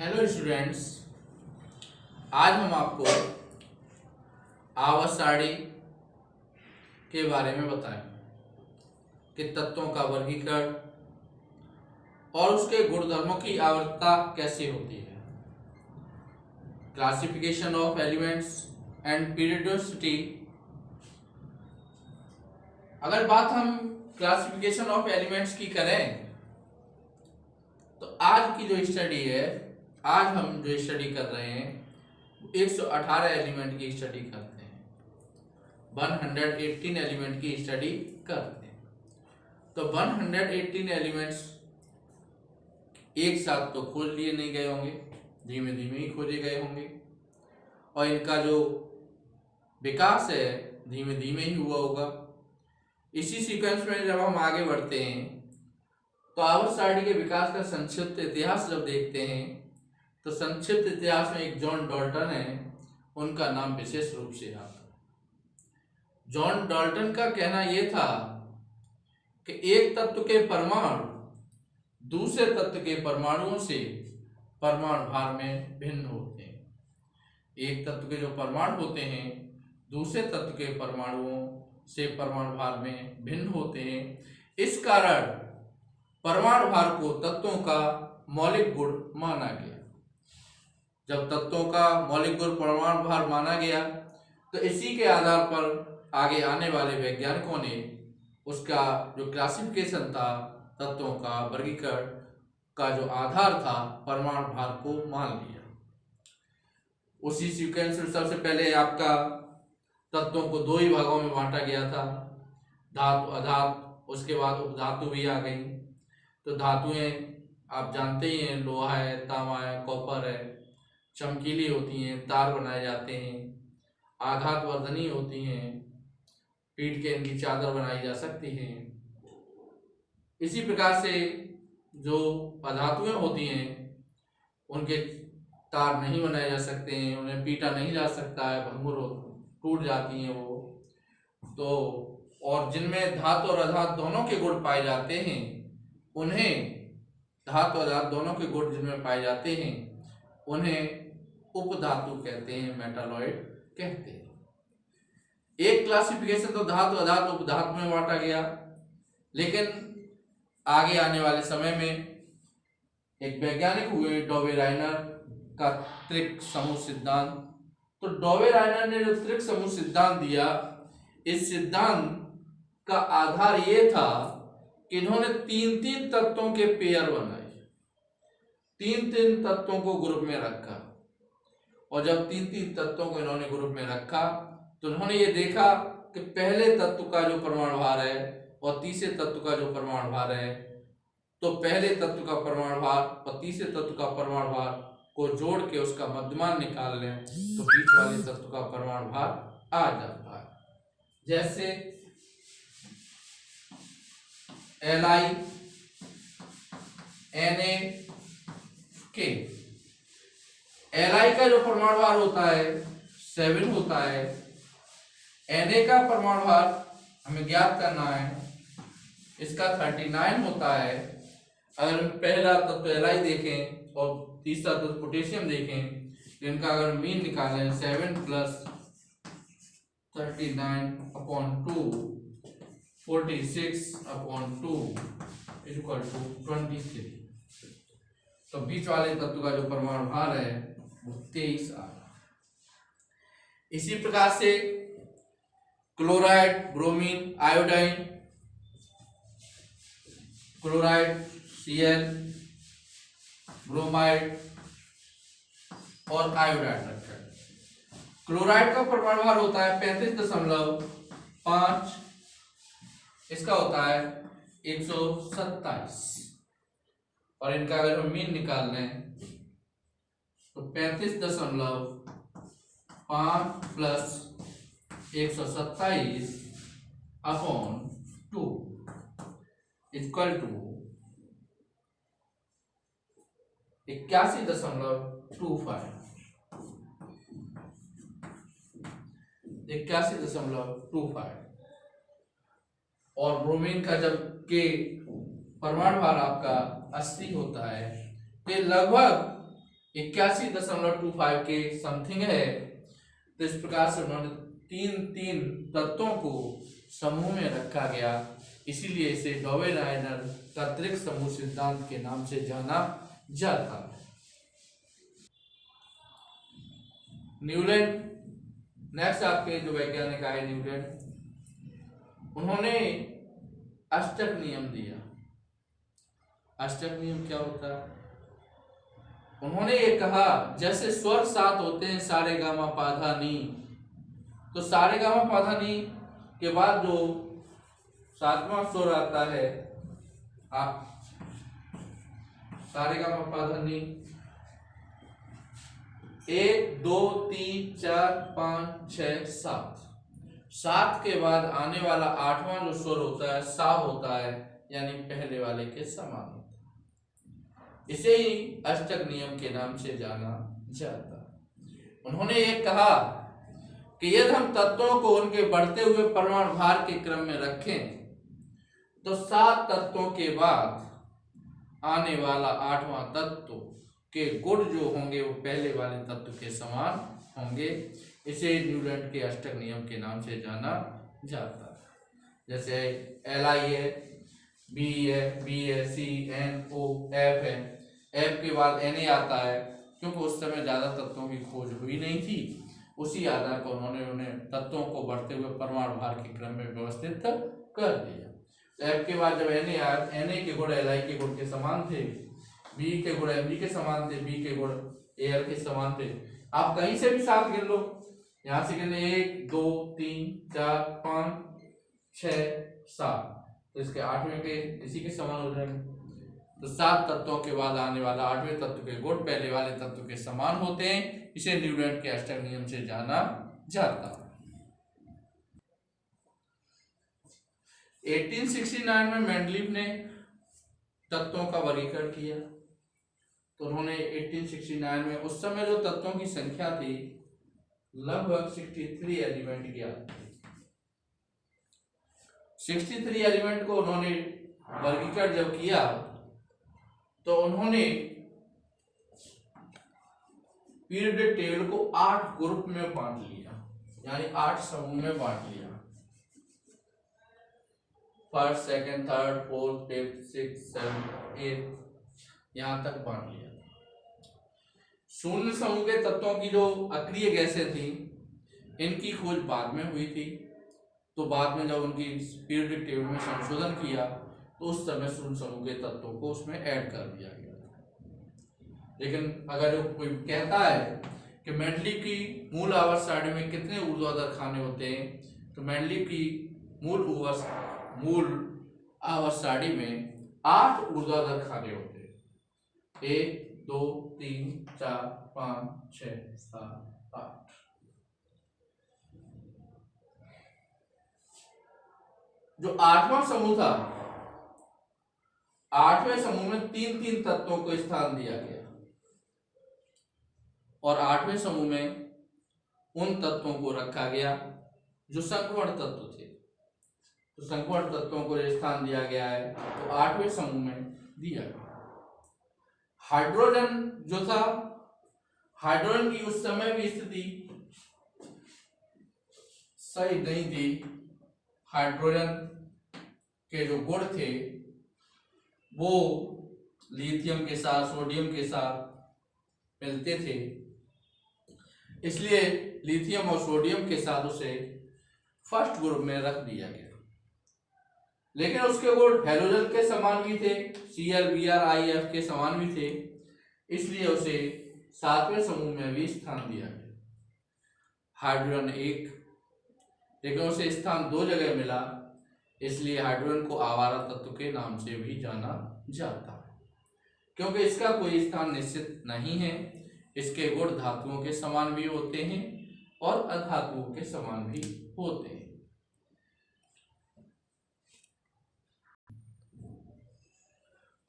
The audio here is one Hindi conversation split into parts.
हेलो स्टूडेंट्स, आज हम आपको आवर्त सारणी के बारे में बताएंगे कि तत्वों का वर्गीकरण और उसके गुणधर्मों की आवर्तता कैसे होती है। Classification of elements and periodicity. अगर बात हम क्लासिफिकेशन ऑफ एलिमेंट्स की करें तो आज की जो स्टडी है, आज हम जो स्टडी कर रहे हैं 118 एलिमेंट की स्टडी करते हैं, 118 एलिमेंट की स्टडी करते हैं। तो 118 एलिमेंट्स एक साथ तो खोज लिए नहीं गए होंगे, धीमे धीमे ही खोजे गए होंगे और इनका जो विकास है धीमे धीमे ही हुआ होगा। इसी सीक्वेंस में जब हम आगे बढ़ते हैं तो आवर्त सारणी के विकास का संक्षिप्त इतिहास जब देखते हैं तो संक्षिप्त इतिहास में एक जॉन डाल्टन है, उनका नाम विशेष रूप से आता है। जॉन डाल्टन का कहना यह था कि एक तत्व के परमाणु दूसरे तत्व के परमाणुओं से परमाणु भार में भिन्न होते हैं। एक तत्व के जो परमाणु होते हैं दूसरे तत्व के परमाणुओं से परमाणु भार में भिन्न होते हैं। इस कारण परमाणु भार को तत्वों का मौलिक गुण माना गया। जब तत्वों का मौलिक गुण परमाणु भार माना गया तो इसी के आधार पर आगे आने वाले वैज्ञानिकों ने उसका जो क्लासिफिकेशन था, तत्वों का वर्गीकरण का जो आधार था, परमाणु भार को मान लिया। उसी सीक्वेंस में सबसे पहले आपका तत्वों को दो ही भागों में बांटा गया था, धातु अधातु, उसके बाद उपधातु भी आ गई। तो धातुएं आप जानते ही हैं, लोहा है, तांबा है, कॉपर है, चमकीली होती हैं, तार बनाए जाते हैं, आघात वर्धनी होती हैं, पीठ के इनकी चादर बनाई जा सकती है। इसी प्रकार से जो अधातुएं होती हैं उनके तार नहीं बनाए जा सकते हैं, उन्हें पीटा नहीं जा सकता है, भंगुर टूट जाती हैं वो। तो और जिनमें धातु और अधातु दोनों के गुण पाए जाते हैं, उन्हें धातु और अधातु दोनों के गुण जिनमें पाए जाते हैं उन्हें उपधातु कहते हैं, मेटालॉइड कहते हैं। एक क्लासिफिकेशन तो धातु अधातु उपधातु में बांटा गया, लेकिन आगे आने वाले समय में एक वैज्ञानिक हुए डॉवेराइनर का त्रिक समूह सिद्धांत। तो डॉवेराइनर ने जो त्रिक समूह सिद्धांत दिया, इस सिद्धांत का आधार ये था कि इन्होंने तीन तीन तत्वों के पेयर बनाए, तीन तीन तत्वों को ग्रुप में रखा और जब तीन तीन तत्वों को इन्होंने ग्रुप में रखा तो उन्होंने ये देखा कि पहले तत्व का जो परमाणु भार है और तीसरे तत्व का जो परमाणु भार है, तो पहले तत्व का परमाणु भार और तीसरे तत्व का परमाणु भार को जोड़ के उसका मध्यमान निकाल लें तो बीच वाले तत्व का परमाणु भार आ जाता है। जैसे Li Na K, Li का जो परमाणु भार होता है 7 होता है, Na का परमाणु भार हमें ज्ञात करना है, इसका 39 होता है। अगर हम पहला तत्व Li देखें और तीसरा तत्व पोटेशियम देखें तो इनका अगर मीन निकालें 7 + 39/2 46/2 = 23। तो बीच वाले तत्व का जो परमाणु भार है वो 23 आ रहा है। इसी प्रकार से chloride, bromine, iodine, chloride Cl, bromide और आयोडाइड रखा है। क्लोराइड का परमाणु भार होता है 35.5, इसका होता है 127 और इनका अगर हम मीन निकाल लें तो 35.5 + 127/2 = 81.25 और ब्रोमीन का जब के परमाणु भार आपका 80 होता है तो लगभग 81.25 के समथिंग है। तो इस प्रकार से उन्होंने तीन तीन तत्वों को समूह में रखा गया, इसीलिए इसे डॉवेल-रायनर तत्रिक समूह सिद्धांत के नाम से जाना जाता है। न्यूलैंड, नेक्स्ट आपके जो वैज्ञानिक आए न्यूलैंड, उन्होंने अष्टक नियम दिया। अष्टक नियम क्या होता है? उन्होंने ये कहा जैसे स्वर 7 होते हैं, सारे गामा पाधा नी, तो सारे गामा पाधा नी के बाद जो 7वां स्वर आता है सारे गामा पाधा नी, 1 2 3 4 5 6 7, 7 के बाद आने वाला 8वां जो स्वर होता है सा होता है, यानी पहले वाले के समान होता है। इसे ही अष्टक नियम के नाम से जाना जाता है। उन्होंने ये कहा कि यदि हम तत्वों को उनके बढ़ते हुए परमाणु भार के क्रम में रखें तो 7 तत्वों के बाद आने वाला 8वां तत्व के गुण जो होंगे वो पहले वाले तत्व के समान होंगे। इसे न्यूलैंड के अष्टक नियम के नाम से जाना जाता है। जैसे Li है, B है, B है, C N O F है, F के बाद Na आता है, क्योंकि उस समय ज्यादा तत्वों की खोज हुई नहीं थी। उसी आधार पर उन्होंने उन्हें तत्वों को बढ़ते हुए परमाणु भार के क्रम में व्यवस्थित कर दिया। F के बाद जब Na आया, Na के गुण Li के गुण के समान थे, B के गुण Mg के समान थे, B के गुण Al के समान थे। आप कहीं से भी 7 गिन लो, यहाँ से गिने 1 2 3 4 5 6 7, तो इसके 8वें के इसी के समान हो जाएंगे। तो 7 तत्वों के बाद आने वाला 8वें तत्व के गुण पहले वाले तत्व के समान होते हैं। इसे न्यूलैंड के अष्टक नियम से जाना जाता है। 1869 में मेंडलीव ने तत्वों का वर्गीकरण किया। तो उन्होंने 1869 में, उस समय जो तत्वों की संख्या थी लगभग 63 एलिमेंट ज्ञात थे। 63 एलिमेंट को उन्होंने वर्गीकरण जब किया तो उन्होंने पीरियोडिक टेबल को 8 ग्रुप में बांट लिया, यानी 8 समूह में बांट लिया। First, second, third, fourth, fifth, six, seven, eight, यहां तक बांट लिया। शून्य समूह के तत्वों की जो अक्रिय गैसें थी, इनकी खोज बाद में हुई थी। तो बाद में जब उनकी पीरियोडिक टेबल में संशोधन किया तो उस समय शून्य समूह के तत्वों को उसमें ऐड कर दिया गया। लेकिन अगर जो कोई कहता है कि मेंडलीव की मूल आवर्त सारणी में कितने ऊर्ध्वाधर खाने होते हैं, तो मेंडलीव की मूल आवर्त सारणी में 8 ऊर्ध्वाधर खाने होते हैं। 1 2 3 4 5 6 7 8। जो 8वां समूह था, 8वें समूह में 3 तत्वों को स्थान दिया गया और 8वें समूह में उन तत्वों को रखा गया जो संक्रमण तत्व थे। तो संक्रमण तत्वों को स्थान दिया गया है तो 8वें समूह में दिया गया। हाइड्रोजन जो था, हाइड्रोजन की उस समय भी स्थिति सही नहीं थी। हाइड्रोजन के जो गुण थे वो लिथियम के साथ, सोडियम के साथ मिलते थे, इसलिए लिथियम और सोडियम के साथ उसे फर्स्ट ग्रुप में रख दिया गया। लेकिन उसके गुण हैलोजन के समान भी थे, Cl Br IF के समान भी थे, इसलिए उसे 7वें समूह में भी स्थान दिया गया। हाइड्रोजन 1, लेकिन उसे स्थान 2 जगह मिला, इसलिए हाइड्रोजन को आवारा तत्व के नाम से भी जाना जाता है, क्योंकि इसका कोई स्थान निश्चित नहीं है। इसके गुण धातुओं के समान भी होते हैं और अधातुओं के समान भी होते हैं।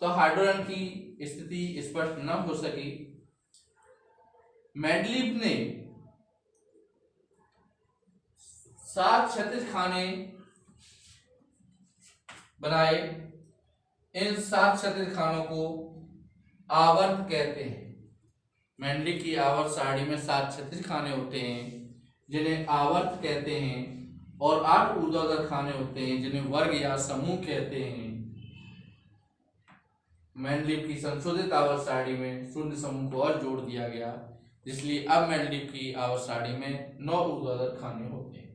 तो हाइड्रोजन की स्थिति स्पष्ट न हो सकी। मेंडलीव ने 7 क्षैतिज खाने बनाए। इन 7 क्षैतिज खानों को आवर्त कहते हैं। मेंडलिक की आवर्त सारणी में 7 क्षैतिज खाने होते हैं जिन्हें आवर्त कहते हैं और 8 ऊर्ध्वाधर खाने होते हैं जिन्हें वर्ग या समूह कहते हैं। मेंडलिक की संशोधित आवर्त सारणी में शून्य समूह को और जोड़ दिया गया, इसलिए अब मेंडलिक की आवर्त सारणी में 9 ऊर्ध्वाधर खाने होते हैं।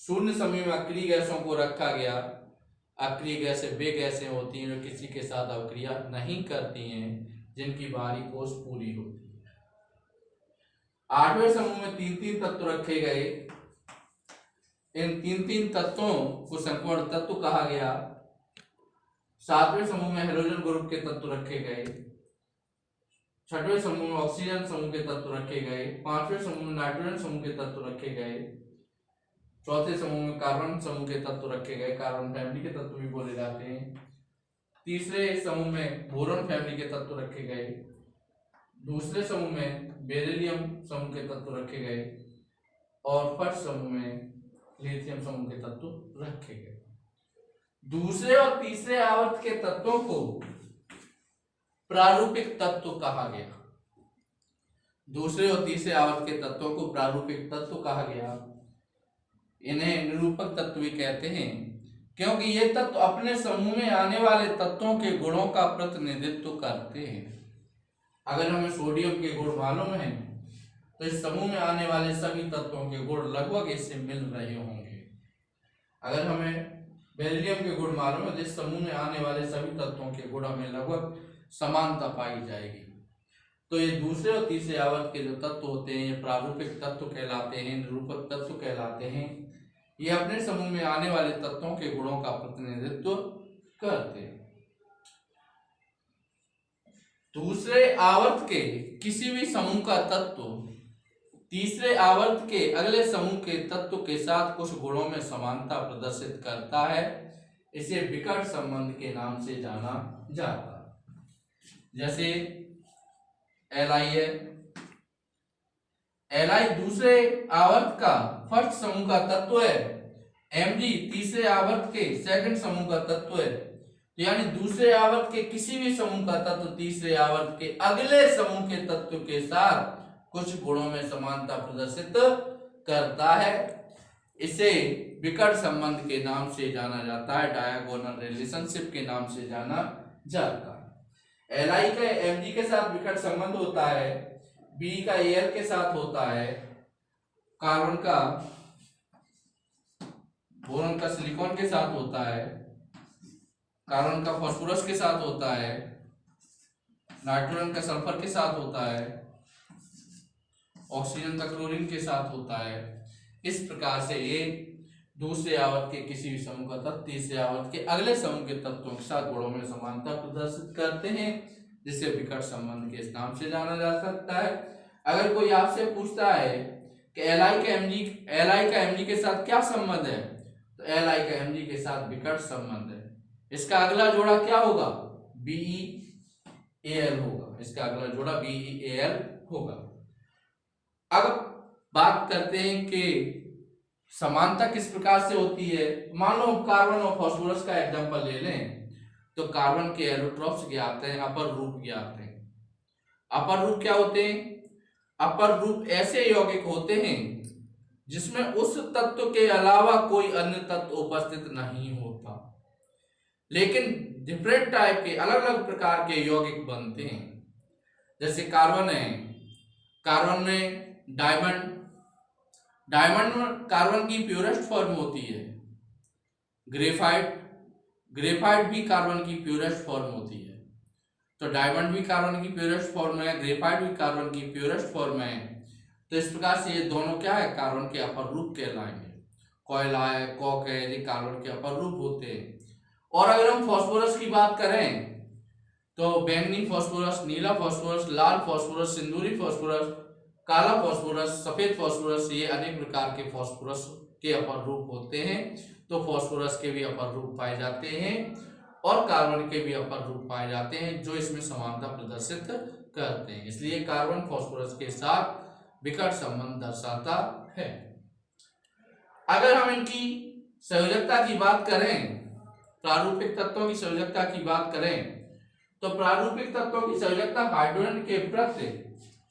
शून्य समूह में अक्रिय गैसों को रखा गया। अक्रिय गैसें वे गैसें होती हैं जो किसी के साथ अवक्रिया नहीं करती हैं, जिनकी बाहरी कोश पूरी होती है। 8वें समूह में 3-3 तत्व रखे गए। इन 3-3 तत्वों को संपूर्ण तत्व कहा गया। 7वें समूह में हाइड्रोजन ग्रुप के तत्व रखे गए। 6वें समूह में ऑक्सीजन समूह के तत्व रखे गए। 5वें समूह में नाइट्रोजन समूह के तत्व रखे गए। 4थे समूह में कार्बन समूह के तत्व रखे गए, कार्बन फैमिली के तत्व भी बोले जाते हैं। 3रे समूह में बोरॉन फैमिली के तत्व रखे गए। 2रे समूह में बेरिलियम समूह के तत्व रखे गए और 1st समूह में लिथियम समूह के तत्व रखे गए। दूसरे और तीसरे आवर्त के तत्वों को प्रारूपिक तत्व कहा गया। दूसरे और तीसरे आवर्त के तत्वों को प्रारूपिक तत्व कहा गया। इन्हें निरूपक तत्व भी कहते हैं क्योंकि ये तत्व अपने समूह में आने वाले तत्वों के गुणों का प्रतिनिधित्व करते हैं। अगर हमें सोडियम के गुण मालूम है तो इस समूह में आने वाले सभी तत्वों के गुण लगभग इससे मिल रहे होंगे। अगर हमें बेरिलियम के गुण मालूम है तो इस समूह में आने वाले सभी तत्वों के गुणों में लगभग समानता पाई जाएगी। तो ये दूसरे और तीसरे आवर्त के जो तत्व होते हैं ये प्रारूपिक तत्व कहलाते हैं, निरूपक तत्व कहलाते हैं। ये अपने समूह में आने वाले तत्वों के गुणों का प्रतिनिधित्व करते हैं। दूसरे आवर्त के किसी भी समूह का तत्व तीसरे आवर्त के अगले समूह के तत्व के साथ कुछ गुणों में समानता प्रदर्शित करता है, इसे विकर्ण संबंध के नाम से जाना जाता है। जैसे Li है। Li दूसरे आवर्त का फर्स्ट समूह का तत्व है। Mg तीसरे आवर्त के सेकंड समूह का तत्व है। तो यानी दूसरे आवर्त के किसी भी समूह का तत्व तीसरे आवर्त के अगले समूह के तत्व के साथ कुछ गुणों में समानता प्रदर्शित करता है, इसे विकर्ण संबंध के नाम से जाना जाता है, डायगोनल रिलेशनशिप के नाम से जाना जाता है। Li का Mg के साथ विकर्ण संबंध होता है, B का Al के साथ होता है, कार्बन का बोरॉन का सिलिकॉन के साथ होता है, कार्बन का फास्फोरस के साथ होता है, नाइट्रोजन का सल्फर के साथ होता है, ऑक्सीजन का क्लोरीन के साथ होता है। इस प्रकार से ये दूसरे आवर्त के किसी भी समूह का तत्व तीसरे आवर्त के अगले समूह के तत्वों के साथ गुणों में समानता प्रदर्शित करते हैं, जिसे विकर्ण संबंध के नाम से जाना जा सकता है। अगर कोई आपसे पूछता है कि Li का Mg के साथ क्या संबंध है, तो Li का Mg के साथ विकर्ण संबंध है। इसका अगला जोड़ा क्या होगा? BeAl होगा। इसका अगला जोड़ा BeAl होगा। अब बात करते हैं कि समानता किस प्रकार से होती है। मान लो कार्बन और फास्फोरस का एग्जांपल ले लें तो कार्बन के एलोट्रॉप्स ज्ञात हैं, अपर रूप ज्ञात हैं। अपर रूप क्या होते हैं? अपर रूप ऐसे यौगिक होते हैं जिसमें उस तत्व के अलावा कोई अन्य तत्व उपस्थित नहीं होता, लेकिन डिफरेंट टाइप के अलग अलग प्रकार के यौगिक बनते हैं। जैसे कार्बन है, कार्बन में डायमंड कार्बन की प्योरेस्ट फॉर्म होती है। ग्रेफाइट भी कार्बन की प्योरेस्ट फॉर्म होती है। तो डायमंड भी कार्बन की प्योरेस्ट फॉर्म है, ग्रेफाइट भी कार्बन की प्योरेस्ट फॉर्म है। तो इस प्रकार से ये दोनों क्या है? कार्बन के अपर रूप कहलाएंगे। कोयला है, कॉक है, ये कार्बन के अपर रूप होते हैं। और अगर हम फास्फोरस की बात करें तो बैंगनी फास्फोरस, नीला फास्फोरस, लाल फास्फोरस, सिंदूरी फास्फोरस, काला फास्फोरस, सफेद फास्फोरस, ये अनेक प्रकार के फास्फोरस के अपर रूप होते हैं। तो फास्फोरस के भी अपर रूप पाए जाते हैं और कार्बन के भी अपर रूप पाए जाते हैं, जो इसमें समानता प्रदर्शित करते हैं। इसलिए कार्बन फास्फोरस के साथ विकर्ण संबंध दर्शाता है। अगर हम इनकी संयोजकता की बात करें, प्रारूपिक तत्वों की संयोजकता की बात करें, तो प्रारूपिक तत्वों की संयोजकता हाइड्रोजन के प्रति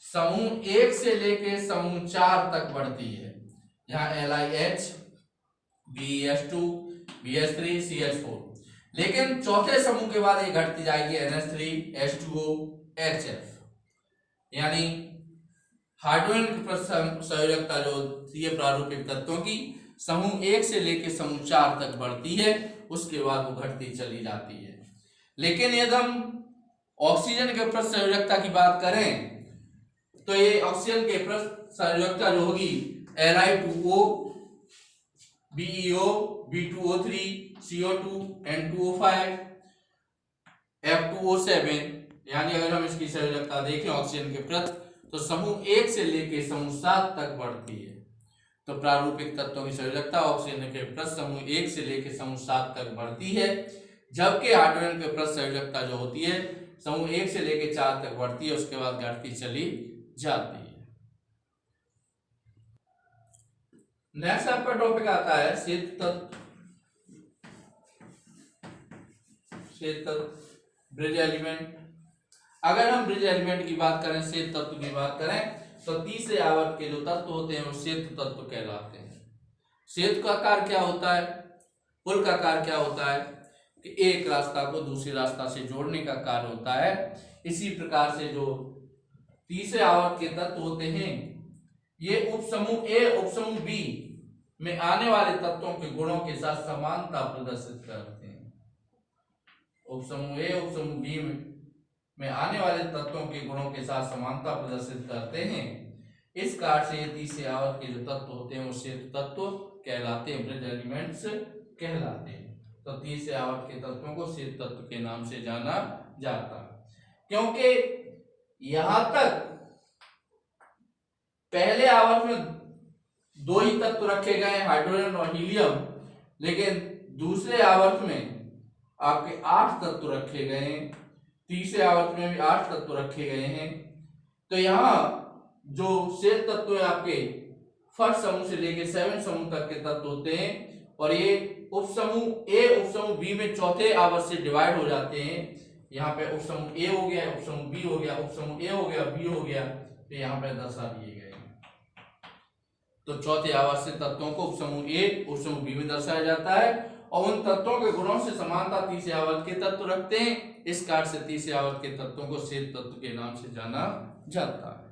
समूह 1 से लेके समूह 4 तक बढ़ती है। यहाँ LiH, BeS2, BH3, CH4। लेकिन चौथे समूह के बाद ये घटती जाएगी NH3, H2O, HF। यानी हाइड्रोजन संयोजकता जो होती है प्रारूपिक तत्वों की, समूह 1 से लेके समूह 4 तक बढ़ती है, उसके बाद वो घटती चली जाती है। लेकिन यदि हम ऑक्सीजन के प्रति संयोजकता की बात करें तो ये ऑक्सीजन के प्रति संयोजकता जो होगी Li2O, BeO, B2O3, CO2, N2O5, F2O7। यानी अगर हम इसकी संयोजकता देखें ऑक्सीजन के प्रति तो समूह 1 से लेके समूह 7 तक बढ़ती है। तो प्रारूपिक तत्वों की संयोजकता ऑक्सीजन के प्रति समूह 1 से लेके समूह 7 तक बढ़ती है, जबकि हाइड्रोजन के प्रति संयोजकता जो होती है समूह 1 से लेके 4 तक बढ़ती है, उसके बाद घटती चली जाती है। नेक्स्ट आपका टॉपिक आता है श्वेत तत्व, ब्रिज एलिमेंट। अगर हम ब्रिज एलिमेंट की बात करें, श्वेत तत्व की बात करें तो तीसरे आवर्त के जो तत्व होते हैं वो श्वेत तत्व कहलाते हैं। श्वेत का कार्य क्या होता है, पुल का कार्य क्या होता है कि एक रास्ता को दूसरे रास्ता से जोड़ने का कार्य होता है। इसी प्रकार से जो तीसरे आवर्त के तत्व होते हैं ये उपसमूह ए उपसमूह बी में आने वाले तत्वों के गुणों के साथ समानता प्रदर्शित करते हैं। उपसमूह ए उपसमूह बी में आने वाले तत्वों के गुणों के साथ समानता प्रदर्शित करते हैं। इस कार्य से तीसरे आवर्त के जो तत्व होते हैं वो श्वेत तत्व कहलाते हैं, ब्रिज एलिमेंट्स कहलाते हैं। तो तीसरे आवर्त के तत्वों को श्वेत तत्व के नाम से जाना जाता है, क्योंकि यहां तक पहले आवर्त में 2 ही तत्व रखे गए हैं, हाइड्रोजन और हीलियम, लेकिन दूसरे आवर्त में आपके 8 तत्व रखे गए हैं, तीसरे आवर्त में भी 8 तत्व रखे गए हैं। तो यहाँ जो श्वेत तत्व है आपके फर्स्ट समूह से लेके 7 समूह तक के तत्व होते हैं, और ये उपसमूह ए उपसमूह बी में चौथे आवर्त से डिवाइड हो जाते हैं। यहाँ पे उपसमूह ए हो गया, उपसमूह बी हो गया, उपसमूह ए हो गया, बी हो गया, तो यहाँ पे दर्शा दिए गए। तो चौथे आवर्त से तत्वों को उपसमूह ए उपसमूह बी में दर्शाया जाता है, और उन तत्वों के गुणों से समानता तीसरे आवर्त के तत्व रखते हैं। इस कार्य से तीसरे आवर्त के तत्वों को श्वेत तत्व के नाम से जाना जाता है।